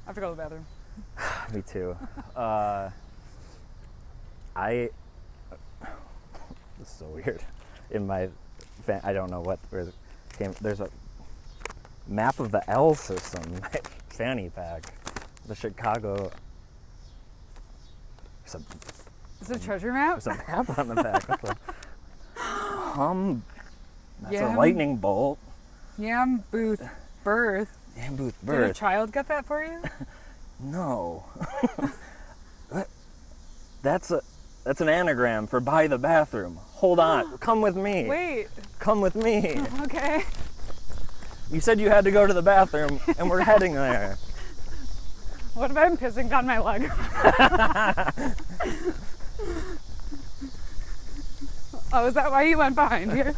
I have to go to the bathroom. Me too. This is so weird. In my, I don't know where it came. There's a map of the L system, my fanny pack, the Chicago. Is it a treasure map? There's a map on the back. What the? That's Yam. a lightning bolt. Yam Booth Birth. Yam Booth Did Birth. a child get that for you? No. That's an anagram for by the bathroom. Hold on. Come with me. Wait. Come with me. Okay. You said you had to go to the bathroom, and we're heading there. What if I'm pissing down my leg? Oh, is that why you went behind here?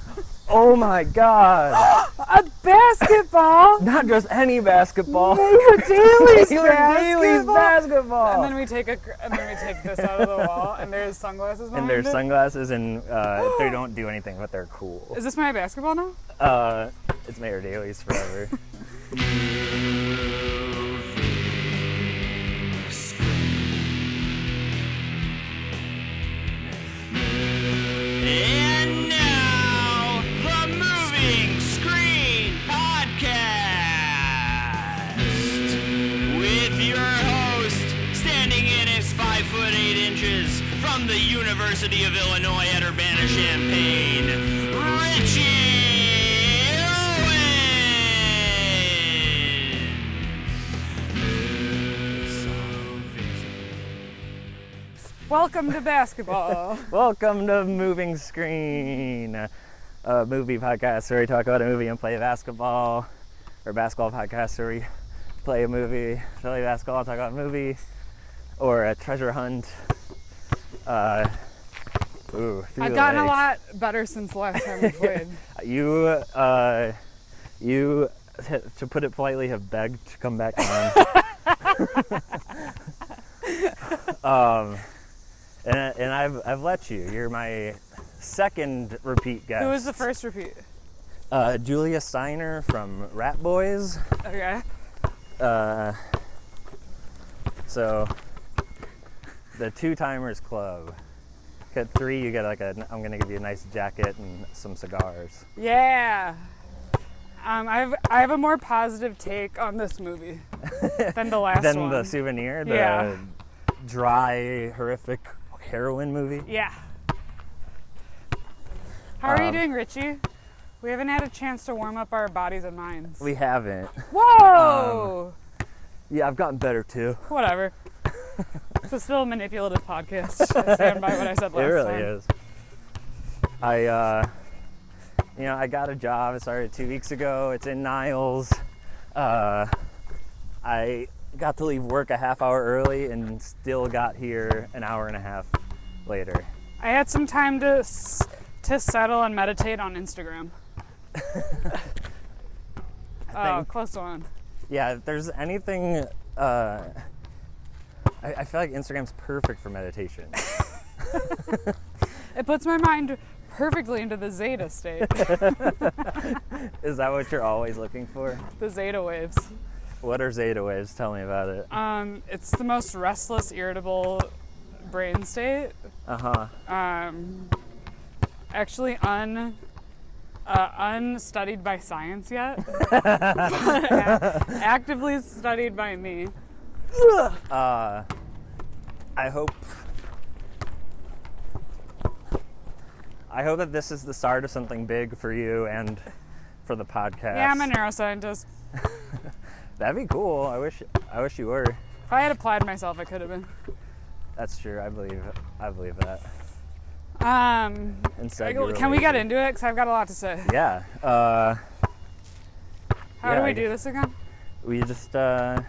Oh my God. A basketball! Not just any basketball. Taylor Daly's Daly's basketball. And then we take this out of the wall, and there's sunglasses behind And there's it. sunglasses, and they don't do anything, but they're cool. Is this my basketball now? It's Mayor Daly's forever. And now, the Moving Screen Podcast with your host, standing in his 5'8" from the University of Illinois at Urbana-Champaign, Richie Whalen. Welcome to basketball. Welcome to Moving Screen, a movie podcast where we talk about a movie and play basketball, or basketball podcast where we play a movie, play basketball, talk about a movie, or a treasure hunt. I've gotten a lot better since the last time we played. You, to put it politely, have begged to come back on. And I've let you. You're my second repeat guest. Who was the first repeat? Julia Steiner from Rat Boys. Okay. So the Two Timers Club. At 3, you get I'm gonna give you a nice jacket and some cigars. Yeah. I have a more positive take on this movie than the last one. Then the Souvenir, the Yeah. dry, horrific heroin movie. Yeah. How are you doing, Richie? We haven't had a chance to warm up our bodies and minds. We haven't. Whoa! Yeah, I've gotten better too. Whatever. It's a still manipulative podcast. I stand by what I said last time. It really is. I got a job. I started 2 weeks ago. It's in Niles. I got to leave work a half hour early and still got here an hour and a half later. I had some time to settle and meditate on Instagram. Close one. Yeah, if there's anything, I feel like Instagram's perfect for meditation. It puts my mind perfectly into the Zeta state. Is that what you're always looking for? The Zeta waves. What are Zeta waves? Tell me about it. It's the most restless, irritable brain state. Uh-huh. Actually unstudied by science yet. But actively studied by me. I hope that this is the start of something big for you and for the podcast. Yeah, I'm a neuroscientist. That'd be cool. I wish you were. If I had applied myself, I could have been. That's true. I believe that. Instead, can we get into it? Because I've got a lot to say. Yeah. How do we do this again? We just we're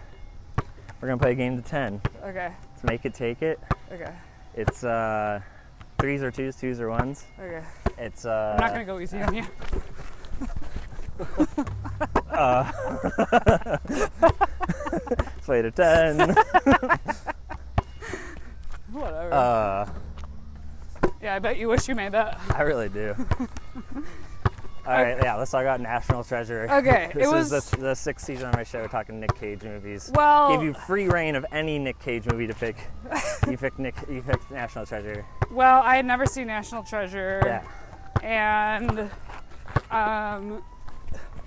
gonna play a game to 10. Okay. Let's make it, take it. Okay. It's 3s or 2s, 2s or 1s. Okay. It's I'm not gonna go easy on you. Let's play to 10. Whatever. Yeah, I bet you wish you made that. I really do. All right, yeah, let's talk about National Treasure. Okay, This it was is the sixth season of my show, talking Nic Cage movies. well. Gave you free reign of any Nic Cage movie to pick. You picked National Treasure. Well, I had never seen National Treasure. Yeah. And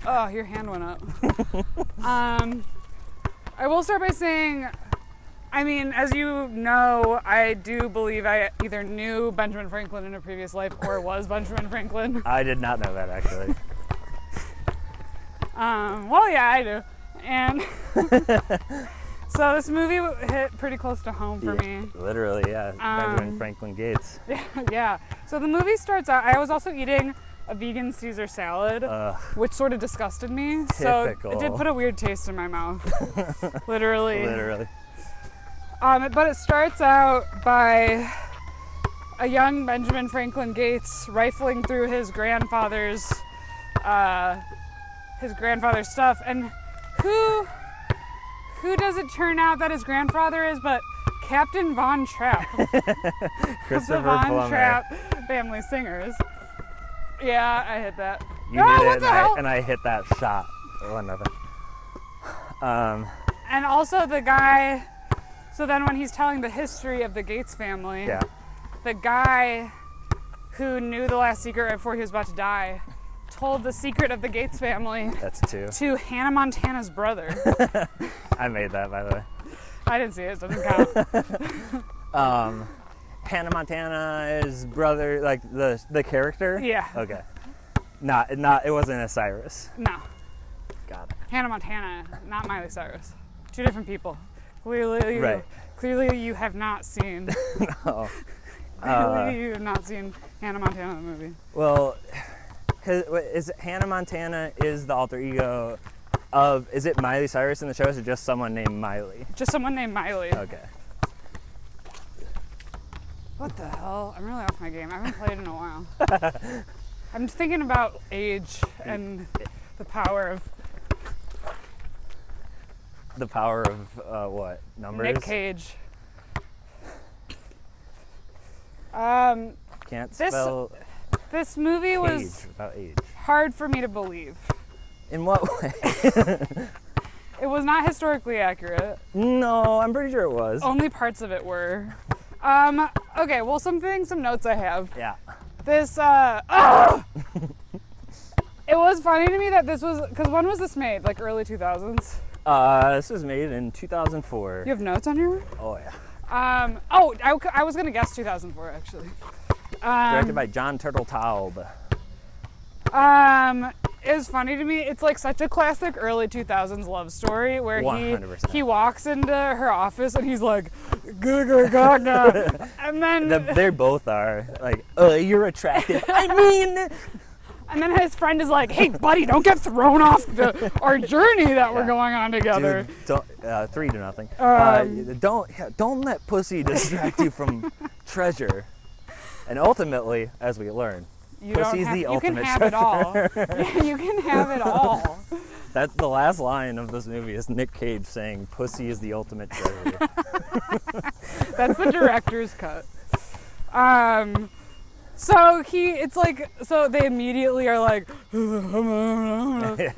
oh, your hand went up. I will start by saying, I mean, as you know, I do believe I either knew Benjamin Franklin in a previous life or was Benjamin Franklin. I did not know that, actually. Well, yeah, I do. And so this movie hit pretty close to home for me. Literally, yeah. Benjamin Franklin Gates. Yeah. So the movie starts out, I was also eating a vegan Caesar salad, which sort of disgusted me. Typical. So it did put a weird taste in my mouth. Literally. Literally. But it starts out by a young Benjamin Franklin Gates rifling through his grandfather's stuff, and who does it turn out that his grandfather is but Captain Von Trapp? Christopher The Von Plummer. Trapp family singers. Yeah, I hit that. You Oh, did what it, the hell? and I hit that shot. 1-0. And also the guy, so then when he's telling the history of the Gates family, Yeah. the guy who knew the last secret right before he was about to die told the secret of the Gates family That's 2. to Hannah Montana's brother. I made that, by the way. I didn't see it, so it doesn't count. Hannah Montana's brother, like the character? Yeah. Okay. It wasn't a Cyrus. No, Got it. Hannah Montana, not Miley Cyrus. Two different people. Clearly, Right. Clearly you have not seen. No. Clearly you have not seen Hannah Montana the movie. Well, is it Hannah Montana is the alter ego of, is it Miley Cyrus in the show, or is it just someone named Miley? Just someone named Miley. Okay. What the hell? I'm really off my game. I haven't played in a while. I'm thinking about age and the power of The power of what? Numbers? Nic Cage. This- Can't spell This movie Cage was without age. hard for me to believe. In what way? It was not historically accurate. No, I'm pretty sure it was. Only parts of it were. Okay, well, some notes I have. Yeah. This, it was funny to me that this was, because when was this made? Like early 2000s? This was made in 2004. You have notes on here? Oh yeah. I was gonna guess 2004 actually. Directed by John Turteltaub. It was funny to me. It's like such a classic early 2000s love story where 100%. he walks into her office and he's like, "Gah, gah, gah." And then They both are like, you're attractive. I mean, and then his friend is like, "Hey, buddy, don't get thrown off our journey that we're Yeah. going on together." dude, don't 3-0. Don't let pussy distract you from treasure. And ultimately, as we learn, You don't pussy's have, the you ultimate can have treasure. it all. Yeah, you can have it all. That's the last line of this movie is Nic Cage saying, "Pussy is the ultimate treasure." That's the director's cut. So they immediately are like,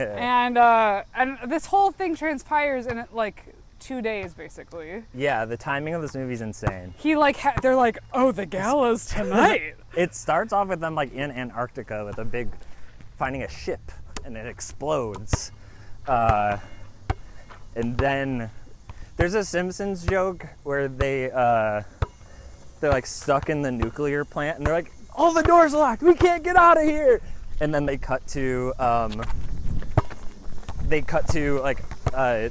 and this whole thing transpires in like 2 days basically. Yeah, the timing of this movie is insane. They're like, "Oh, the gala's tonight." It starts off with them like in Antarctica with finding a ship, and it explodes. And then there's a Simpsons joke where they're like stuck in the nuclear plant, and they're like, "All the doors are locked. We can't get out of here." And then they cut to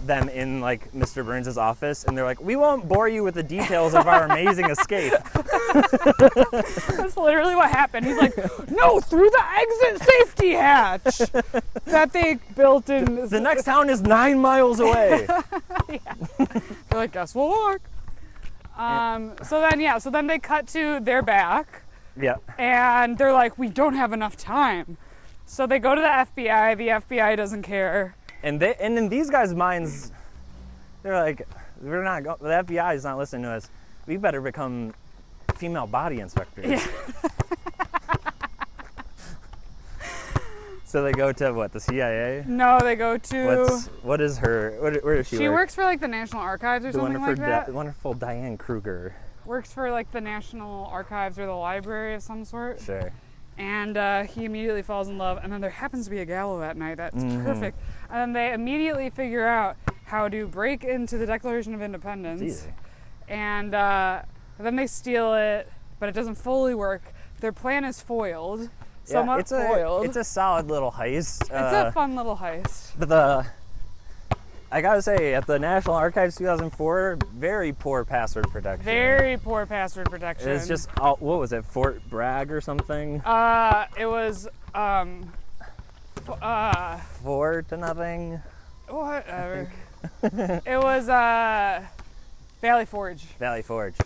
them in like Mr. Burns' office, and they're like, "We won't bore you with the details of our amazing escape." That's literally what happened. He's like, "No, through the exit safety hatch that they built in." The next town is 9 miles away. They're like, "Guess we'll walk." So then they cut to their back, Yeah. and they're like, "We don't have enough time." So they go to the FBI. The FBI doesn't care. And in these guys' minds, they're like, the FBI is not listening to us. We better become female body inspectors. Yeah. So they go to what, the CIA? No, they go to. What is her? Where does she work? She works for like the National Archives or something like that. Wonderful Diane Kruger. Works for like the National Archives or the library of some sort. Sure. And he immediately falls in love, and then there happens to be a gala that night that's perfect. And then they immediately figure out how to break into the Declaration of Independence. It's easy. And then they steal it, but it doesn't fully work. Their plan is foiled. Somewhat foiled. It's a solid little heist. It's a fun little heist. But I gotta say, at the National Archives 2004, very poor password protection. Very poor password protection. It's just, what was it, Fort Bragg or something? It was, 4 to nothing? whatever. It was, Valley Forge. Valley Forge.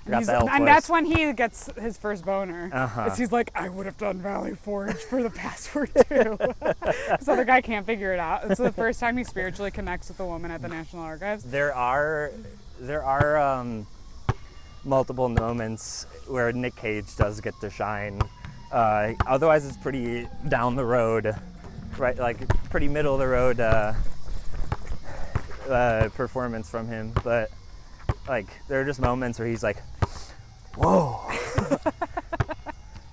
And that's when he gets his first boner. Uh-huh. He's like, I would have done Valley Forge for the password too. This other guy can't figure it out. It's the first time he spiritually connects with a woman at the National Archives. There are multiple moments where Nic Cage does get to shine. Otherwise, it's pretty down the road, right? Like pretty middle of the road performance from him. But like, there are just moments where he's like, "Whoa."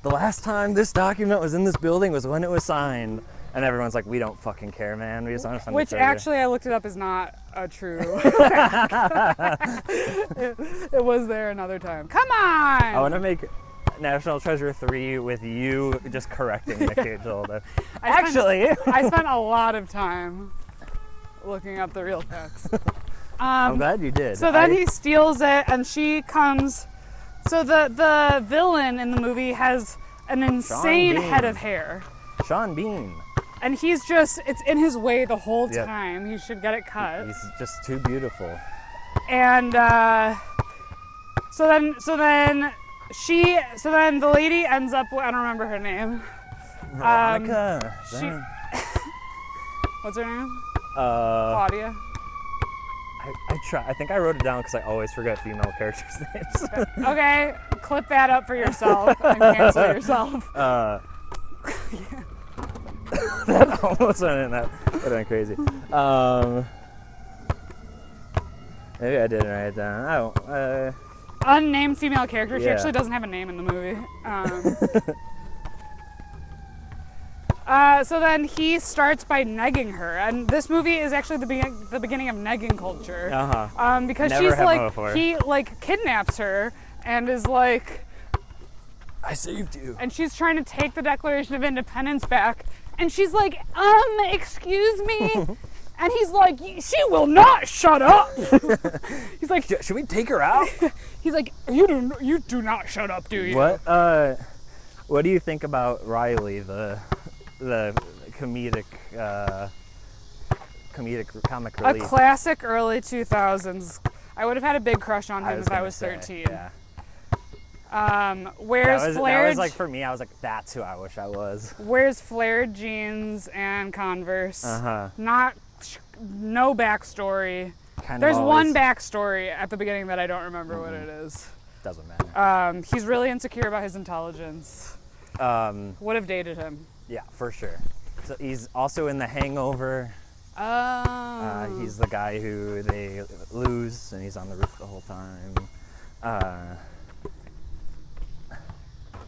The last time this document was in this building was when it was signed. And everyone's like, we don't fucking care, man. We just want to find Which the treasure. actually, I looked it up, is not a true fact. It was there another time. Come on! I want to make National Treasure 3 with you just correcting Nic Cage all the I spent a lot of time looking up the real facts. I'm glad you did. So then he steals it, and she comes. So the villain in the movie has an insane head of hair. Sean Bean. And he's just, it's in his way the whole time. He should get it cut. He's just too beautiful. And so then the lady ends up, I don't remember her name. Veronica. What's her name? I Claudia. think I wrote it down because I always forget female characters' names. Okay, clip that up for yourself and cancel yourself. That almost went in. That would have been crazy. Maybe I didn't write it down. Unnamed female character. She Yeah. actually doesn't have a name in the movie. So then he starts by negging her, and this movie is actually the beginning of negging culture. Because Never she's had like, one before. he like kidnaps her and is like, I saved you. and she's trying to take the Declaration of Independence back, and she's like, excuse me. And he's like, she will not shut up. He's like, Should we take her out? he's like, you do not shut up, do you? What do you think about Riley, the comedic comic A relief? classic early 2000s. I would have had a big crush on him if I was 13. Yeah. Wears That flared, was like, for me, I was like, that's who I wish I was. wears flared jeans and Converse. No backstory. There's one backstory at the beginning that I don't remember what it is. Doesn't matter. He's really insecure about his intelligence. Would have dated him. Yeah, for sure. So he's also in The Hangover. He's the guy who they lose, and he's on the roof the whole time.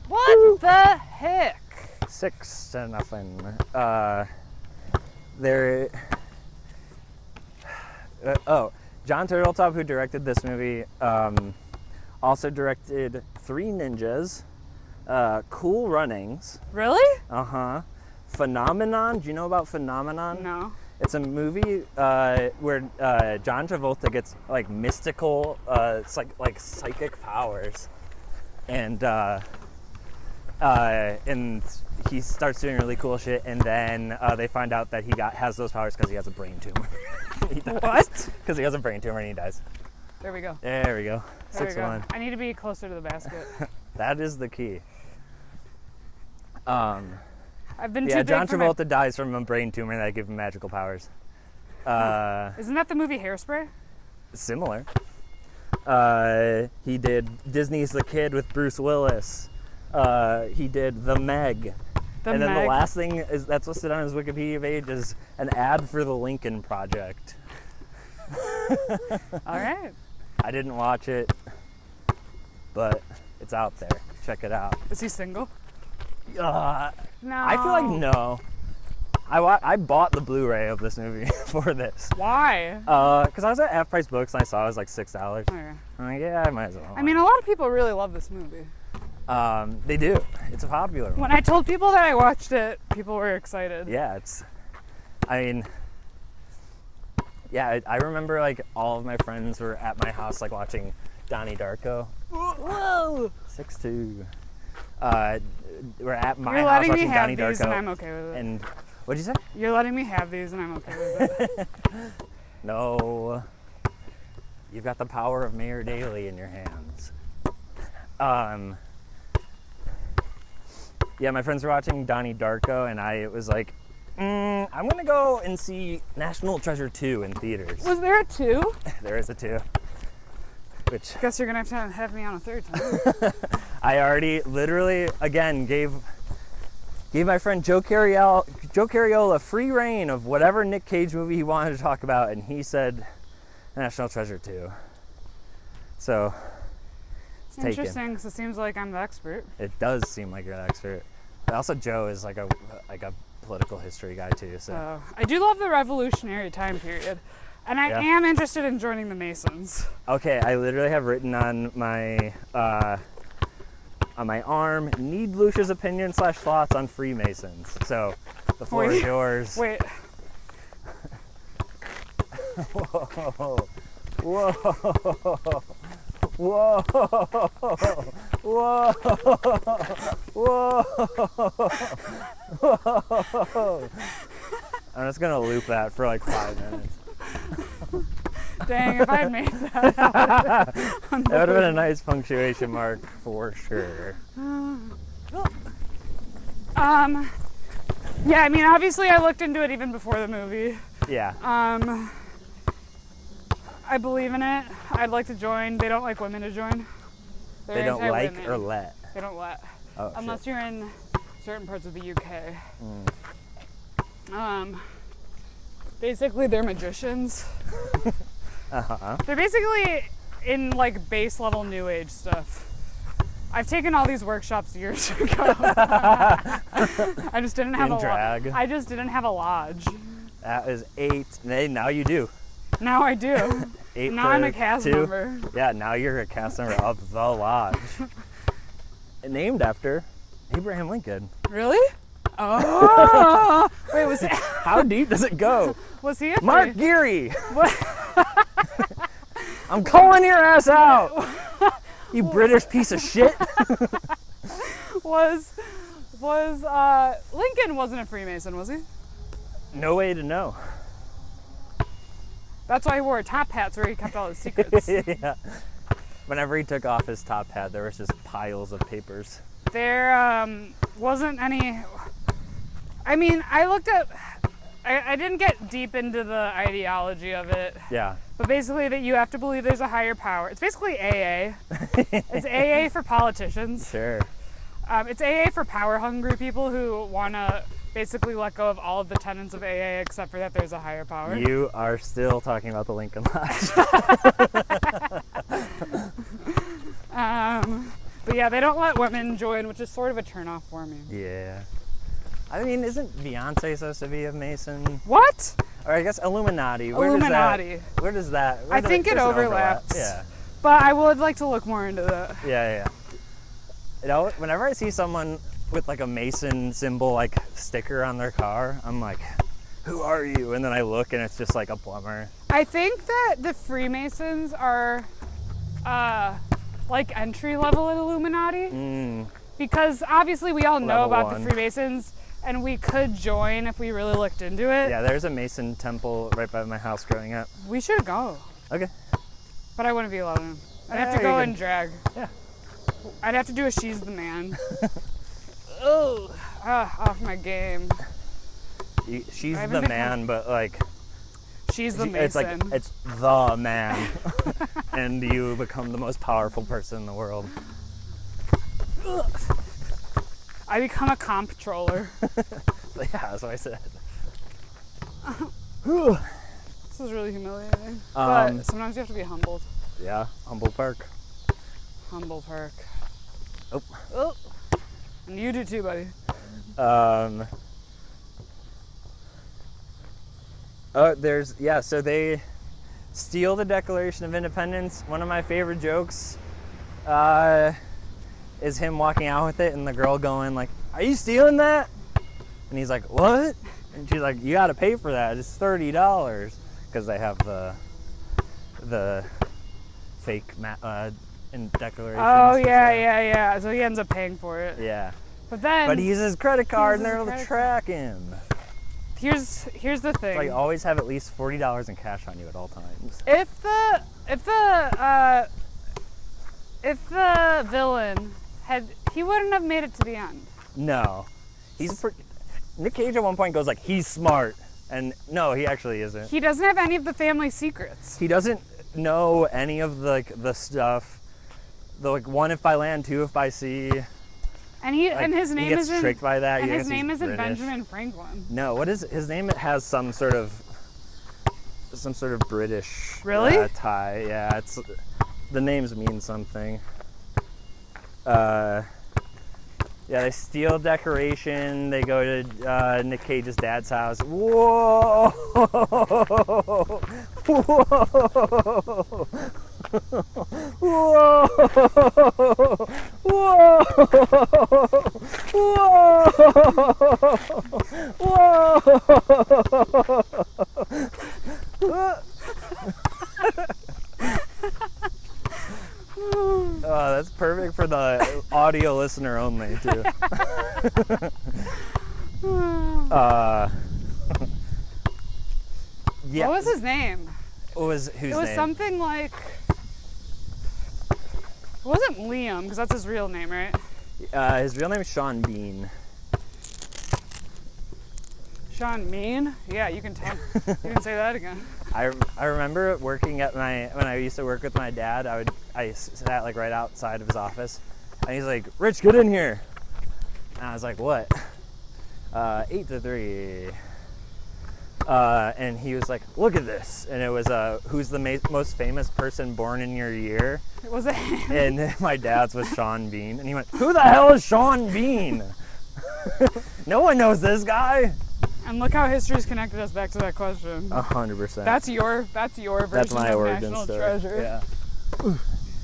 What the heck? 6-0. John Turteltaub, who directed this movie, also directed 3 Ninjas, Cool Runnings. Really? Phenomenon. Do you know about Phenomenon? No. It's a movie where John Travolta gets like mystical, it's like psychic powers, and he starts doing really cool shit, and then they find out that he has those powers because he has a brain tumor. What? Because he has a brain tumor and he dies. There we go. There we go. There we go. 6-1. I need to be closer to the basket. That is the key. I've been too Yeah, big John for Travolta dies from a brain tumor that gives him magical powers. Isn't that the movie Hairspray? Similar. He did Disney's The Kid with Bruce Willis. He did The Meg. And then the Meg. last thing is that's listed on his Wikipedia page is an ad for the Lincoln Project. All right. I didn't watch it, but it's out there. Check it out. Is he single? No. No. I feel like no. I bought the Blu-ray of this movie for this. Why? Because I was at Half Price Books and I saw it was like $6. Okay. I'm like, yeah, I might as well. I mean, a lot of people really love this movie. They do. It's a popular one. When I told people that I watched it, people were excited. Yeah, I remember like all of my friends were at my house like watching Donnie Darko. Whoa! 6'2". We're at my You're house letting me watching have Donnie these Darko. and I'm okay with it. And what'd you say? You're letting me have these and I'm okay with it. No. You've got the power of Mayor Daley in your hands. Yeah, my friends were watching Donnie Darko, and I was like, I'm gonna go and see National Treasure 2 in theaters. Was there a 2? There is a 2. Which Guess you're gonna have to have me on a third time. I already literally, again, gave my friend Joe Carriola free reign of whatever Nic Cage movie he wanted to talk about, and he said National Treasure 2. So, it's taken. Interesting, because it seems like I'm the expert. It does seem like you're an expert. But also Joe is like a political history guy too, so. I do love the Revolutionary time period. And I am interested in joining the Masons. Okay, I literally have written on my arm, need Lucia's opinion / thoughts on Freemasons. So, the floor is yours. Wait. Whoa. Whoa. Whoa. Whoa. Whoa. Whoa. I'm just gonna loop that for like 5 minutes. Dang, if I had made that. That would have been a nice punctuation mark for sure. Yeah, I mean, obviously I looked into it even before the movie. Yeah. I believe in it. I'd like to join. They don't like women to join. They don't like or let? They don't let. Oh, unless you're in certain parts of the UK. Basically, they're magicians. They're basically in like base level new age stuff. I've taken all these workshops years ago. I just didn't have I just didn't have a lodge. That is 8. Now you do. Now I do. 8 now I'm a cast member. Yeah, now you're a cast member of the lodge. Named after Abraham Lincoln. Really? Oh! Wait, was it? How deep does it go? Was he a Mark Geary? What? I'm calling your ass out! You British piece of shit! Lincoln wasn't a Freemason, was he? No way to know. That's why he wore top hats where he kept all his secrets. Yeah. Whenever he took off his top hat, there was just piles of papers. There wasn't any. I mean, I didn't get deep into the ideology of it. Yeah. But basically that you have to believe there's a higher power. It's basically AA. It's AA for politicians. Sure. It's AA for power-hungry people who want to basically let go of all of the tenets of AA except for that there's a higher power. You are still talking about the Lincoln Lodge. But yeah, they don't let women join, which is sort of a turnoff for me. Yeah. I mean, isn't Beyonce supposed to be a Mason? What? Or I guess Illuminati. Illuminati. Where does that? I think it overlaps. Yeah. But I would like to look more into that. Yeah. You know, whenever I see someone with like a Mason symbol like sticker on their car, I'm like, who are you? And then I look and it's just like a plumber. I think that the Freemasons are like entry level at Illuminati. Because obviously we all know about the Freemasons and we could join if we really looked into it. Yeah, there's a Mason temple right by my house growing up. We should go. Okay. But I wouldn't be allowed in. I'd have to go in drag. Yeah. I'd have to do a She's the Man. Oh, off my game. She's the man, but like... She's the Mason. It's like, it's the man. And you become the most powerful person in the world. I become a comptroller. Yeah, that's what I said. This is really humiliating. But sometimes you have to be humbled. Yeah, Humboldt Park. Humble Park. Oh. Oh. And you do too, buddy. So they steal the Declaration of Independence. One of my favorite jokes is him walking out with it and the girl going like, "Are you stealing that?" And he's like, "What?" And she's like, "You gotta pay for that. It's $30. Because they have the fake in declaration. Oh, yeah. So he ends up paying for it. Yeah. But he uses his credit card and they're able to track him. Here's the thing. Like, always have at least $40 in cash on you at all times. If the villain he wouldn't have made it to the end. No. Nic Cage at one point goes like, he's smart. And no, he actually isn't. He doesn't have any of the family secrets. He doesn't know any of the stuff. The like 1 if by land, 2 if by sea. And his name isn't. He gets tricked by that. And his name isn't British. Benjamin Franklin. No, what is his name? It has some sort of British tie. Yeah, the names mean something. Yeah, they steal decoration. They go to Nic Cage's dad's house. Whoa! Whoa! Whoa! Whoa! Whoa! Oh, that's perfect for the audio listener only, too. Yeah. What was his name? Whose name? It was something like. It wasn't Liam, because that's his real name, right? His real name is Sean Bean. Sean Bean? Yeah, you can tell. You can say that again. I remember working when I used to work with my dad. I sat like right outside of his office, and he's like, "Rich, get in here." And I was like, "What?" 8 to 3. And he was like, "Look at this," and it was who's the most famous person born in your year? Was it him? And my dad's was Sean Bean, and he went, "Who the hell is Sean Bean?" No one knows this guy. And look how history's connected us back to that question. 100%. That's your version That's my of origin National story. Treasure. Yeah.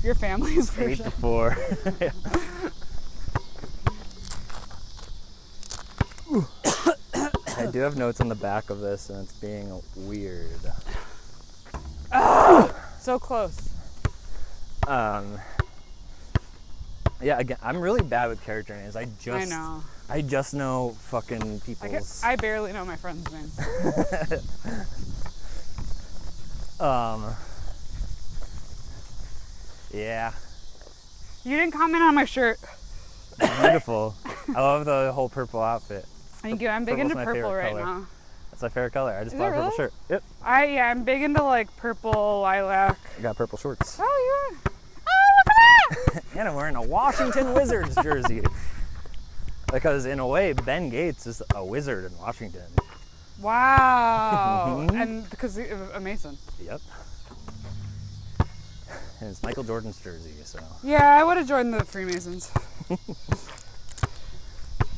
Your family's 8 version. to 4. Yeah. I do have notes on the back of this, and it's being weird. So close. Yeah, again, I'm really bad with character names. I know. I just know fucking people's. I barely know my friends' names. Yeah. You didn't comment on my shirt. Beautiful. I love the whole purple outfit. Thank you. I'm big into Purple's my purple favorite right color. now. That's my favorite color. I just Is bought it a purple really? shirt. Yep. I'm big into like purple, lilac. I got purple shorts. Oh, yeah. Oh, look at that! And I'm wearing a Washington Wizards jersey. Because in a way, Ben Gates is a wizard in Washington. Wow. And because a Mason. Yep. And it's Michael Jordan's jersey, so. Yeah, I would have joined the Freemasons.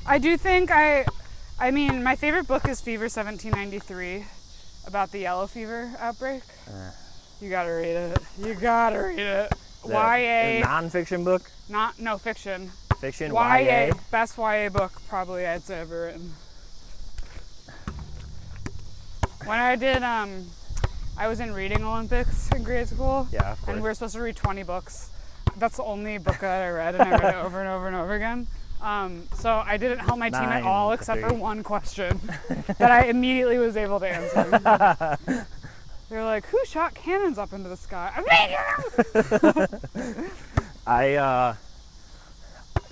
I do think I mean, my favorite book is Fever 1793, about the yellow fever outbreak. You gotta read it. You gotta read it. YA. A non-fiction book? No, fiction. Fiction, YA. Best YA book probably I'd say ever written. When I did, I was in reading Olympics in grade school. Yeah, of course. And we were supposed to read 20 books. That's the only book that I read, and I read it over and over and over again. So I didn't help my team at all except for one question that I immediately was able to answer. They're like, "Who shot cannons up into the sky?"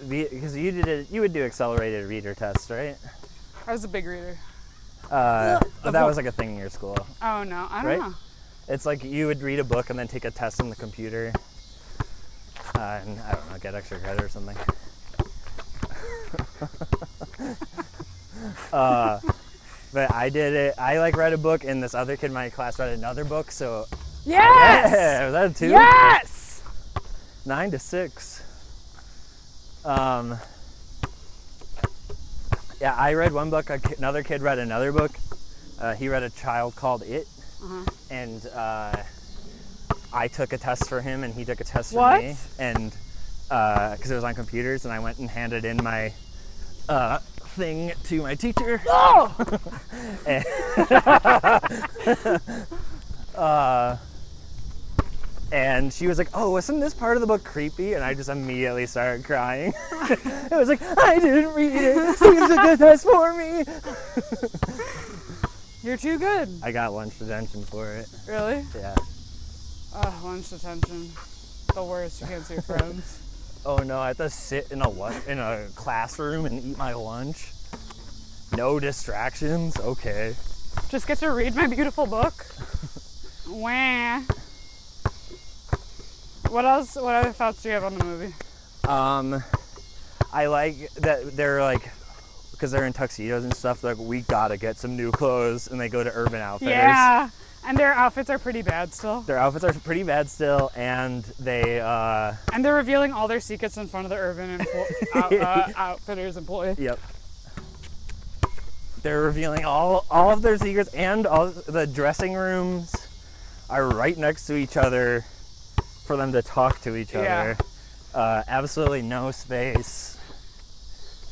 Because you would do accelerated reader tests, right? I was a big reader. But that was like a thing in your school. Oh no, I don't Right? know. It's like you would read a book and then take a test on the computer. And I don't know, get extra credit or something. But I did it. I like read a book, and this other kid in my class read another book. So Yes! yeah, was that a 2? Yes! 9-6. Yeah, I read one book. Another kid read another book. He read A Child Called It, and I took a test for him, and he took a test for me. And because it was on computers, and I went and handed in my thing to my teacher. Oh! And she was like, "Oh, wasn't this part of the book creepy?" And I just immediately started crying. It was like, "I didn't read it. Please took the test for me." You're too good. I got lunch detention for it. Really? Yeah. Lunch detention. The worst. You can't see your friends. Oh no, I have to sit in a classroom and eat my lunch. No distractions. Okay. Just get to read my beautiful book. Wah. What else? What other thoughts do you have on the movie? I like that they're like, because they're in tuxedos and stuff, like, we gotta get some new clothes, and they go to Urban Outfitters. Yeah, and their outfits are pretty bad still. Their outfits are pretty bad still, and they and they're revealing all their secrets in front of the Urban Outfitters employee. Yep. They're revealing all of their secrets, and all the dressing rooms are right next to each other for them to talk to each other. Absolutely no space.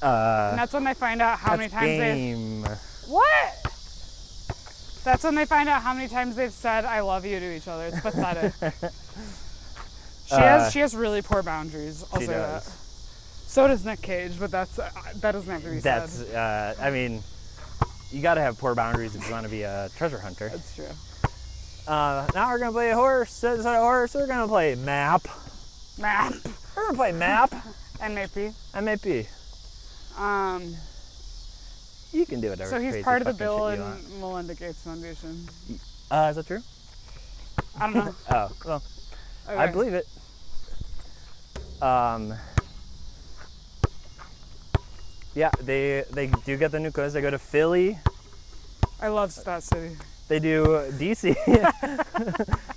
And that's when they find out how many times What? That's when they find out how many times they've said "I love you" to each other. It's pathetic. She has really poor boundaries. I'll say that. So does Nic Cage, but that doesn't have to be said. I mean, you got to have poor boundaries if you want to be a treasure hunter. That's true. Now we're gonna play a horse. Instead of horse, we're gonna play map. Map. We're gonna play map. MAP. MAP. You can do whatever. So he's part of the Bill and Melinda Gates Foundation. Is that true? I don't know. Oh, well, Okay. I believe it. Yeah, they do get the new clothes. They go to Philly. I love that city. They do DC,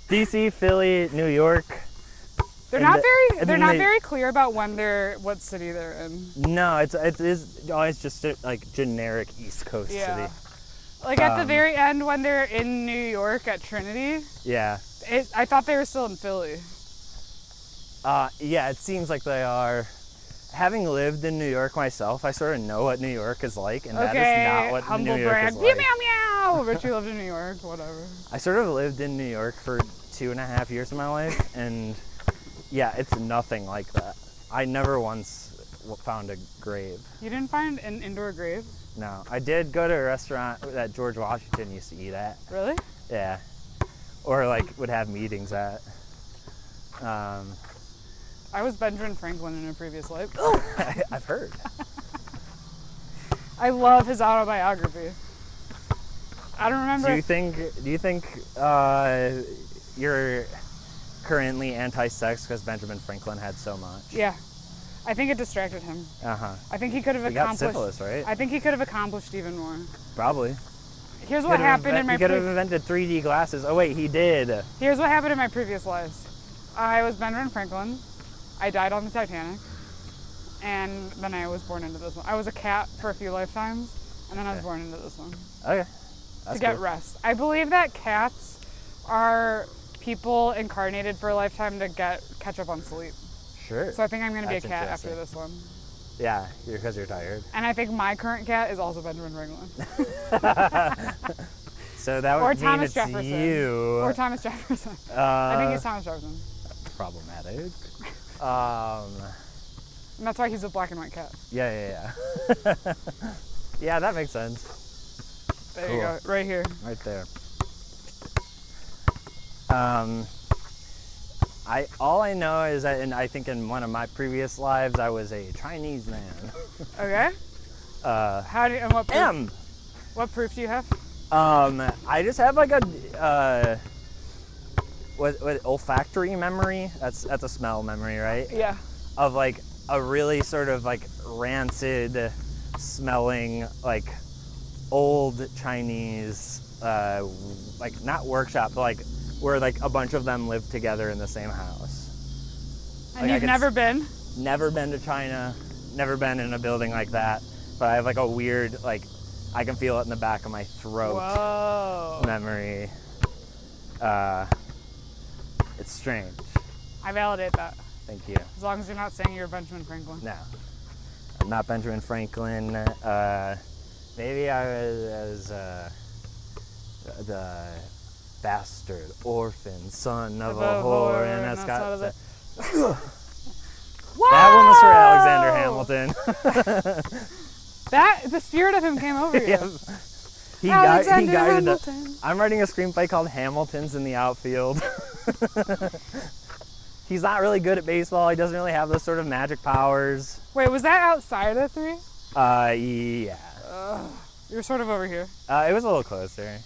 DC, Philly, New York. They're not very clear about what city they're in. No, it is always just like generic East Coast city. Like at the very end when they're in New York at Trinity. Yeah. I thought they were still in Philly. Yeah, it seems like they are. Having lived in New York myself, I sort of know what New York is like, and that is not what humble New York brag. is like. Meow, meow, meow. Richie lived in New York, whatever. I sort of lived in New York for 2.5 years of my life, and yeah, it's nothing like that. I never once found a grave. You didn't find an indoor grave? No. I did go to a restaurant that George Washington used to eat at. Really? Yeah. Or like would have meetings at. I was Benjamin Franklin in a previous life. I've heard. I love his autobiography. I don't remember. Do you think you're currently anti-sex because Benjamin Franklin had so much? Yeah. I think it distracted him. I think he could have accomplished. He got syphilis, right? I think he could have accomplished even more. Probably. Here's what happened in my. He could have invented 3D glasses. Oh wait, he did. Here's what happened in my previous lives. I was Benjamin Franklin. I died on the Titanic, and then I was born into this one. I was a cat for a few lifetimes, and then I was born into this one. Okay. That's to get cool. rest. I believe that cats are people incarnated for a lifetime to catch up on sleep. Sure. So I think I'm going to be a That's cat after this one. Yeah, because you're tired. And I think my current cat is also Benjamin Franklin. So that would mean Thomas it's Jefferson. you. Or Thomas Jefferson. I think he's Thomas Jefferson. Problematic. And that's why he's a black and white cat. Yeah. Yeah, that makes sense. There you go, right here. Right there. All I know is that, I think in one of my previous lives, I was a Chinese man. Okay. And what proof? What proof do you have? I just have like a what olfactory memory. That's a smell memory, right? Yeah. Of like a really sort of like rancid smelling like old Chinese like not workshop, but like where like a bunch of them live together in the same house. And like, you've never been? Never been to China, never been in a building like that, but I have like a weird, like, I can feel it in the back of my throat. Whoa. Memory. It's strange. I validate that. Thank you. As long as you're not saying you're Benjamin Franklin. No, I'm not Benjamin Franklin. Maybe I was the bastard orphan son of a whore and a Scot. That one was for Alexander Hamilton. The spirit of him came over you. Yeah. He Alexander guided Hamilton. I'm writing a screenplay called Hamilton's in the Outfield. He's not really good at baseball. He doesn't really have those sort of magic powers. Wait, was that outside of the 3? Yeah. You were sort of over here. It was a little closer.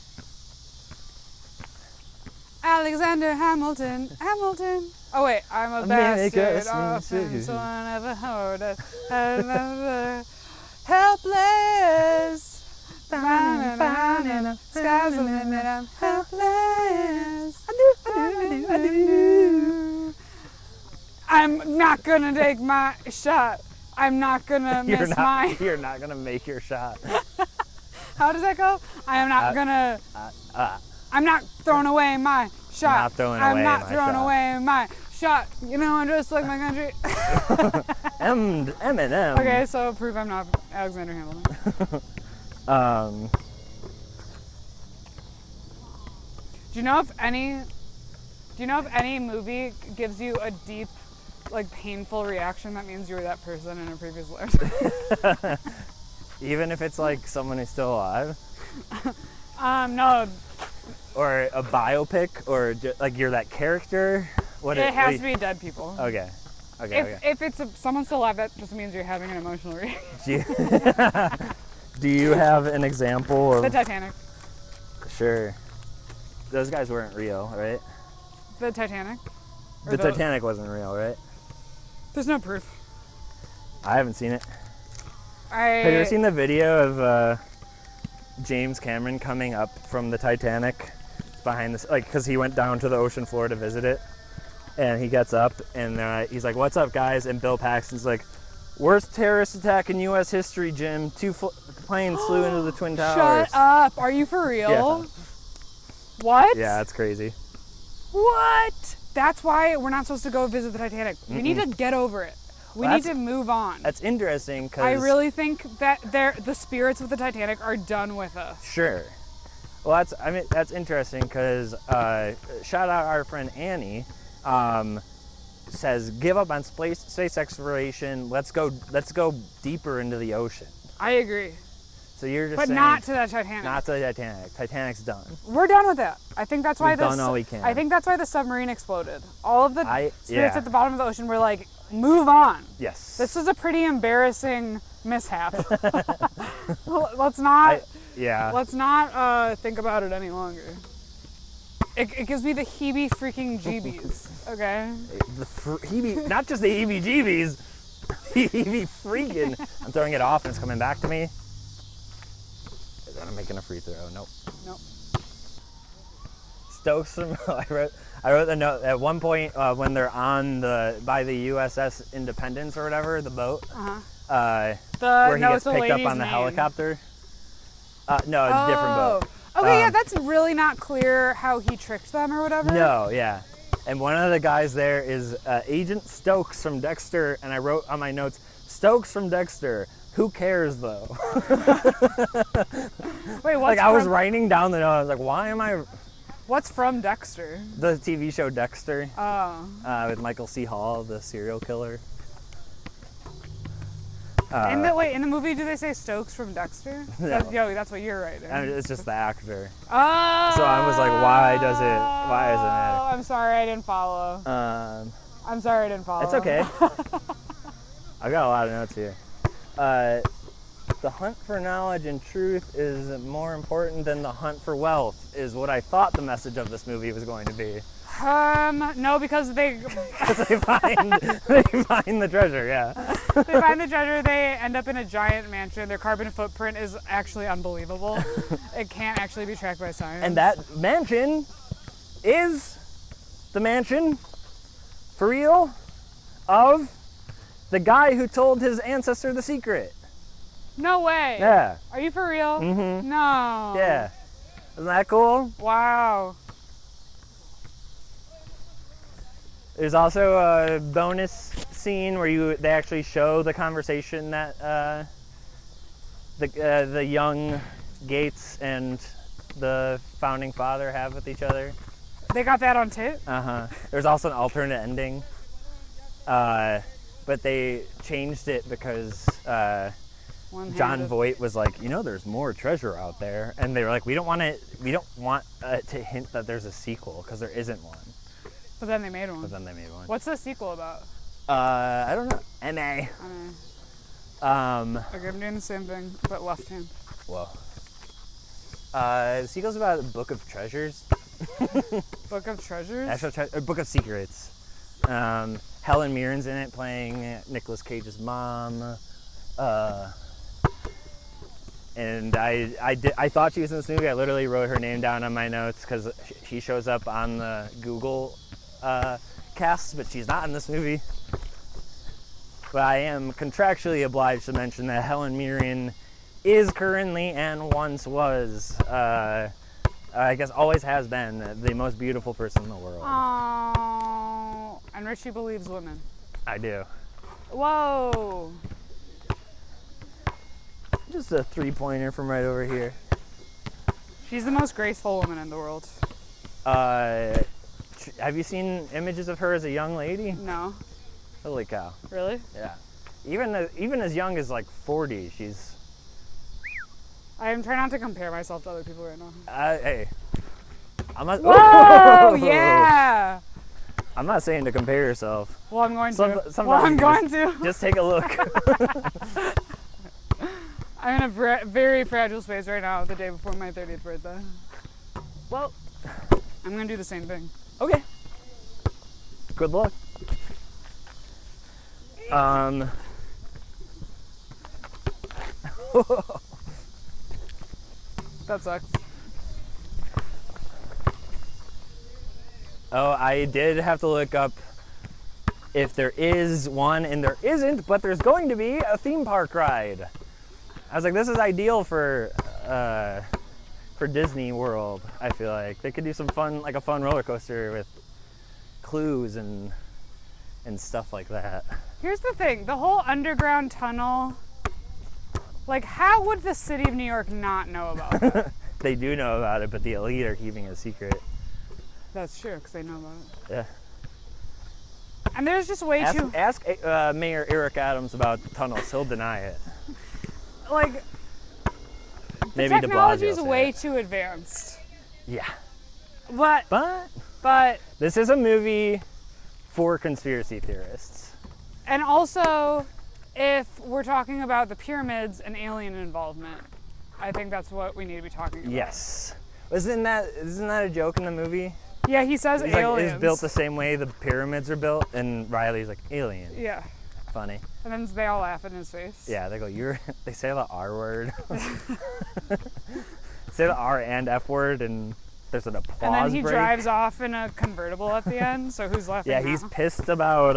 Alexander Hamilton. Oh wait, I'm a bastard orphan son of a whore. Helpless. Sky's the limit, I'm helpless. I'm not gonna take my shot. I'm not gonna miss mine. You're not gonna make your shot. How does that go? I am not gonna. I'm not throwing away my shot. I'm not throwing away my shot. You know, I'm just like my country. Eminem. Okay, so prove I'm not Alexander Hamilton. Do you know if any movie gives you a deep, like, painful reaction, that means you were that person in a previous life? Even if it's like someone who's still alive? No. Or a biopic, or like you're that character? It has to be dead people. Okay. If it's someone still alive, that just means you're having an emotional reaction. Do you have an example of... The Titanic. Sure. Those guys weren't real, right? The Titanic? The Titanic wasn't real, right? There's no proof. I haven't seen it. Have you ever seen the video of James Cameron coming up from the Titanic? It's behind this, like, because he went down to the ocean floor to visit it. And he gets up and he's like, "What's up, guys?" And Bill Paxton's like, "Worst terrorist attack in U.S. history, Jim. 2 planes flew into the Twin Towers." Shut up. Are you for real? Yeah. What? Yeah, that's crazy. What? That's why we're not supposed to go visit the Titanic. We need to get over it. We need to move on. That's interesting because... I really think that the spirits of the Titanic are done with us. Sure. Well, that's interesting because shout out our friend Annie. Says give up on space exploration. Let's go deeper into the ocean. I agree. So you're just but saying, not to the Titanic. Not to the Titanic. Titanic's done. We're done with that. I think that's why We've done all we can. I think that's why the submarine exploded. All of the spirits yeah. at the bottom of the ocean were like, move on. Yes. This is a pretty embarrassing mishap. Let's not think about it any longer. It gives me the freaking jeebies, okay? Not just the heebie-jeebies, heebie freaking. I'm throwing it off and it's coming back to me. I'm making a free throw. Nope. Stokes from, I wrote the note at one point when they're by the USS Independence or whatever, the boat, where he gets picked up on the helicopter. No, a different boat. Okay, yeah, that's really not clear how he tricked them or whatever. No, yeah. And one of the guys there is Agent Stokes from Dexter, and I wrote on my notes, Stokes from Dexter. Who cares, though? Wait, what's like, I was writing down the note, I was like, why am I... What's from Dexter? The TV show Dexter. Oh. With Michael C. Hall, the serial killer. In the movie, do they say Stokes from Dexter? No. That's what you're writing. It's just the actor. Oh. So I was like, why isn't it? Oh, I'm sorry I didn't follow. I'm sorry I didn't follow. It's okay. I've got a lot of notes here. The hunt for knowledge and truth is more important than the hunt for wealth, is what I thought the message of this movie was going to be. No, because they They find the treasure, yeah. they find the treasure, they end up in a giant mansion. Their carbon footprint is actually unbelievable. It can't actually be tracked by science. And that mansion is the mansion, for real, of the guy who told his ancestor the secret. No way. Yeah. Are you for real? Mm-hmm. No. Yeah. Isn't that cool? Wow. There's also a bonus scene where they actually show the conversation that the young Gates and the founding father have with each other. They got that on tape? There's also an alternate ending, but they changed it because John Voight was like, there's more treasure out there, and they were like, we don't want to hint that there's a sequel because there isn't one. But then they made one. What's the sequel about? I don't know. MA. Okay, I'm doing the same thing, but left hand. Whoa. The sequel's about a Book of Treasures. Book of Treasures? Book of Secrets. Helen Mirren's in it playing Nicolas Cage's mom. And I thought she was in this movie. I literally wrote her name down on my notes because she shows up on the Google cast, but she's not in this movie. But I am contractually obliged to mention that Helen Mirren is currently and once was, I guess always has been, the most beautiful person in the world. Oh, and Richie believes women. I do. Whoa. Just a 3-pointer from right over here. She's the most graceful woman in the world. Have you seen images of her as a young lady? No. Holy cow. Really? Yeah. Even as young as like 40, she's... I am trying not to compare myself to other people right now. Hey. I'm not... Whoa, yeah! I'm not saying to compare yourself. Well, I'm going to. Sometimes just take a look. I'm in a very fragile space right now, the day before my 30th birthday. Well, I'm going to do the same thing. Okay. Good luck. That sucks. Oh, I did have to look up if there is one, and there isn't, but there's going to be a theme park ride. I was like, this is ideal for Disney World. I feel like they could do some fun, like a fun roller coaster with clues and stuff like that. Here's the thing, the whole underground tunnel, like how would the city of New York not know about it? They do know about it, but the elite are keeping it a secret. That's true, because they know about it. Yeah. And there's just way too... Ask Mayor Eric Adams about tunnels. He'll deny it. Like, the technology is way too advanced. Yeah. But this is a movie for conspiracy theorists. And also, if we're talking about the pyramids and alien involvement, I think that's what we need to be talking about. Yes. Isn't that a joke in the movie? Yeah, he says He's aliens. Like, it's built the same way the pyramids are built, and Riley's like, alien. Yeah. Funny. And then they all laugh in his face. Yeah, they go, they say the R word. Say the R and F word, and there's an applause And then he break. drives off in a convertible at the end, so who's laughing Yeah, now? he's pissed about,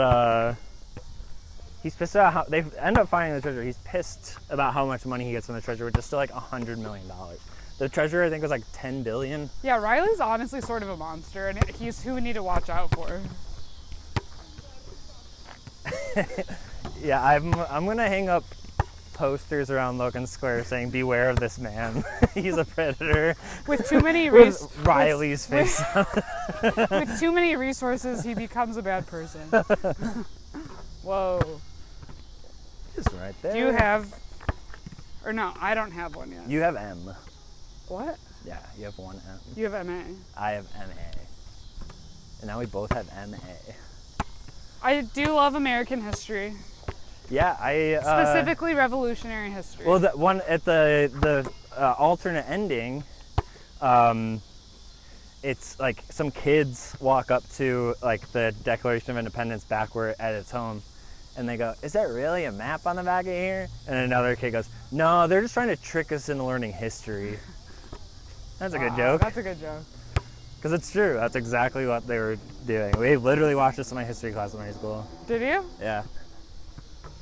how, they end up finding the treasure. He's pissed about how much money he gets from the treasure, which is still like $100 million. The treasure, I think, was like $10 billion. Yeah, Riley's honestly sort of a monster, and he's who we need to watch out for. Yeah, I'm gonna hang up posters around Logan Square saying, beware of this man. He's a predator. With too many with Riley's face. With too many resources, he becomes a bad person. Whoa. Just right there. Do you have... Or no, I don't have one yet. You have M. What? Yeah, you have one M. You have MA. I have MA. And now we both have MA. I do love American history. Yeah, specifically revolutionary history. Well, the one at the alternate ending, it's like some kids walk up to like the Declaration of Independence backward at its home, and they go, "Is that really a map on the back of here?" And another kid goes, "No, they're just trying to trick us into learning history." That's a good joke. That's a good joke. Because it's true. That's exactly what they were doing. We literally watched this in my history class in high school. Did you? Yeah.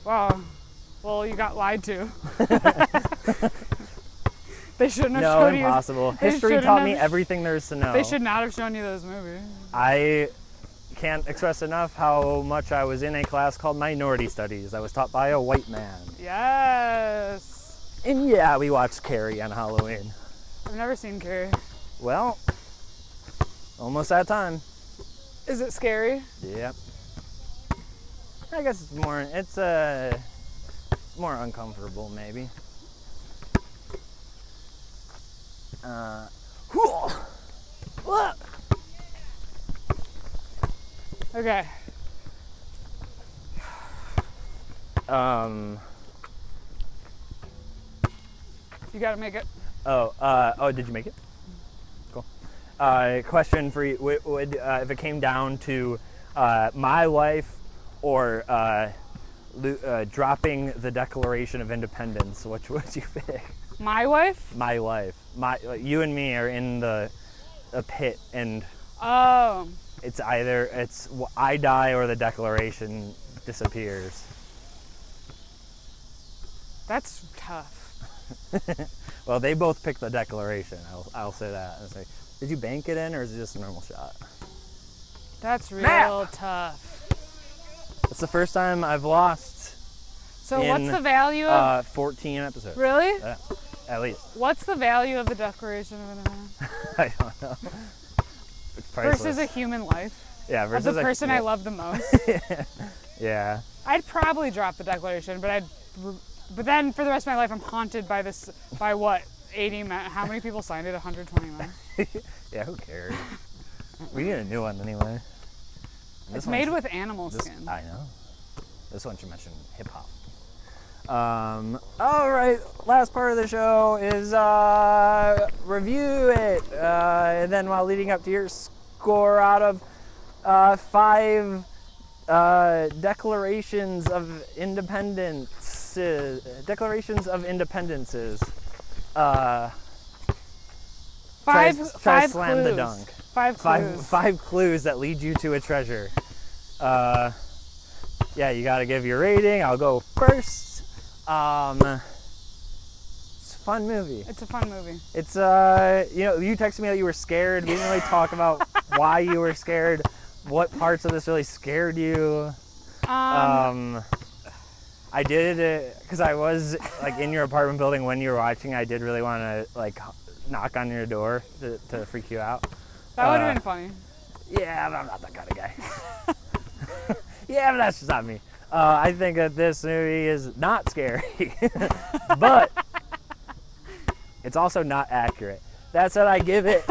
Wow. Well, you got lied to. They shouldn't have No, shown you. impossible. They History shouldn't taught have- me everything there is to know. They should not have shown you those movies. I can't express enough how much I was in a class called Minority Studies. I was taught by a white man. Yes. And yeah, we watched Carrie on Halloween. I've never seen Carrie. Well, almost that time. Is it scary? Yep. I guess it's more uncomfortable maybe. Okay. You gotta make it. Did you make it? Cool. Question for you: would if it came down to my life or dropping the Declaration of Independence, which would you pick? My wife? My life. You and me are in a pit, and Oh. it's either I die or the Declaration disappears. That's tough. Well, they both picked the Declaration. I'll say that. It's like, did you bank it in, or is it just a normal shot? That's real Map. tough. It's the first time I've lost. So in, what's the value of 14 episodes. Really? At least. What's the value of the Declaration of Independence I don't know. It's priceless. versus a human life? Yeah, Of versus the person I love the most. Yeah. I'd probably drop the Declaration, but then for the rest of my life I'm haunted by this. By what? 80 men? How many people signed it? 120 men. Yeah, who cares? We need a new one anyway. It's made with animal skin. I know. This one should mention hip hop. All right, last part of the show is review it, and then while leading up to your score out of 5 declarations of independences. Five try clues. slam the dunk. Five clues. Five clues that lead you to a treasure. Yeah, you gotta give your rating. I'll go first. It's a fun movie. It's a fun movie. It's you texted me that you were scared. We didn't really talk about why you were scared. What parts of this really scared you? I did it because I was like in your apartment building when you were watching. I did really want to like knock on your door to freak you out. That would have been funny. Yeah, but I'm not that kind of guy. Yeah, but that's just not me. I think that this movie is not scary, but it's also not accurate. That said, I give it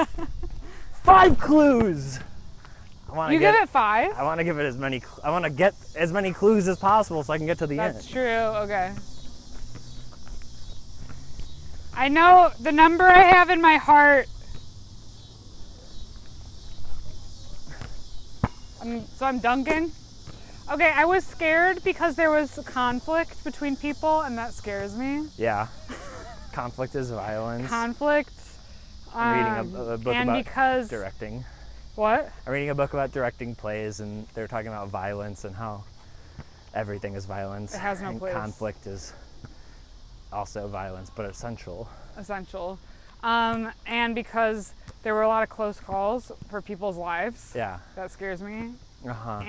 5 clues. You give it 5? I want to give it I want to get as many clues as possible so I can get to the end. That's true. Okay. I know the number I have in my heart. I'm dunking. Okay, I was scared because there was conflict between people, and that scares me. Yeah. Conflict is violence. Conflict. I'm reading a book and about because directing. What? I'm reading a book about directing plays, and they're talking about violence and how everything is violence. It has no and place. Conflict is also violence, but essential. Essential. And because there were a lot of close calls for people's lives. Yeah. That scares me. Uh-huh.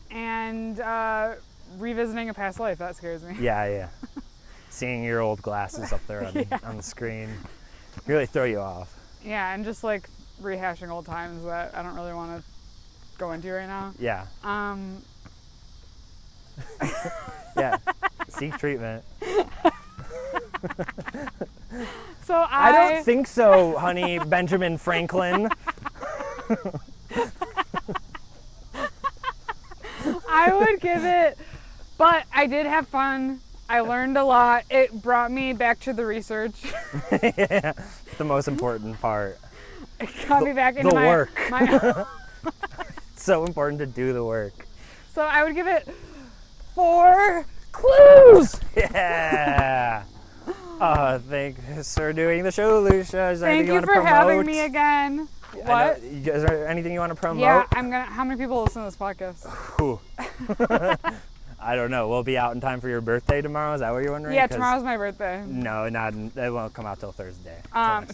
And revisiting a past life, that scares me. Yeah. Seeing your old glasses up there on the screen really throw you off. Yeah, and just like rehashing old times that I don't really want to go into right now. Yeah. Yeah. Seek treatment. So I don't think so, honey, Benjamin Franklin. I would give it, but I did have fun. I learned a lot. It brought me back to the research. Yeah, the most important part. got me back into the my work. my It's so important to do the work. So I would give it 4 clues. Yeah. Thanks for doing the show, Lucia. Is there Thank anything you want for to promote? having me again. What? Is there anything you want to promote? Yeah, how many people listen to this podcast? Ooh. I don't know. We'll be out in time for your birthday tomorrow. Is that what you're wondering? Yeah, tomorrow's my birthday. No, it won't come out till Thursday.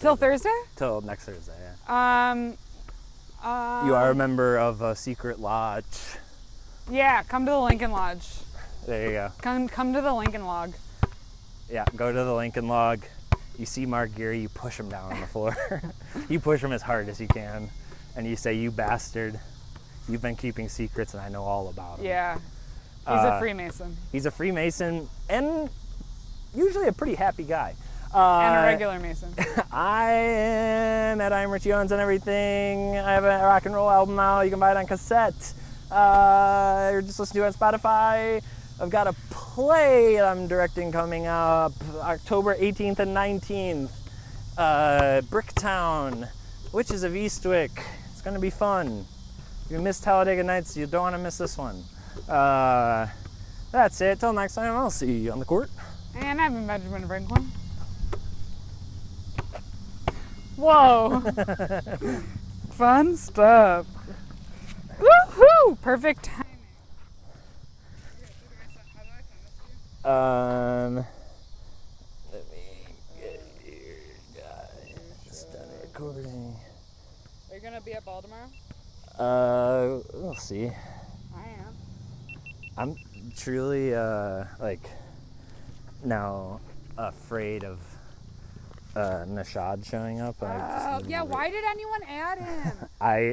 Till Thursday? Till next Thursday, yeah. You are a member of a secret lodge. Yeah, come to the Lincoln Lodge. There you go. Come to the Lincoln Log. Yeah, go to the Lincoln Log. You see Mark Geary, you push him down on the floor. You push him as hard as you can. And you say, "You bastard, you've been keeping secrets and I know all about them." Yeah. He's a Freemason. He's a Freemason and usually a pretty happy guy. And a regular Mason. I'm Richie on everything. I have a rock and roll album now. You can buy it on cassette. Or just listen to it on Spotify. I've got a play that I'm directing coming up October 18th and 19th. Bricktown, Witches of Eastwick. It's going to be fun. If you missed Talladega Nights, you don't want to miss this one. That's it. Till next time, I'll see you on the court. And I've been Benjamin Franklin. Whoa. Fun stuff. Woohoo! Perfect timing. Let me get here, guys. Done recording. Are you gonna be at ball tomorrow? We'll see. I am. I'm truly, now afraid of Nashad showing up. Yeah, why did anyone add him? I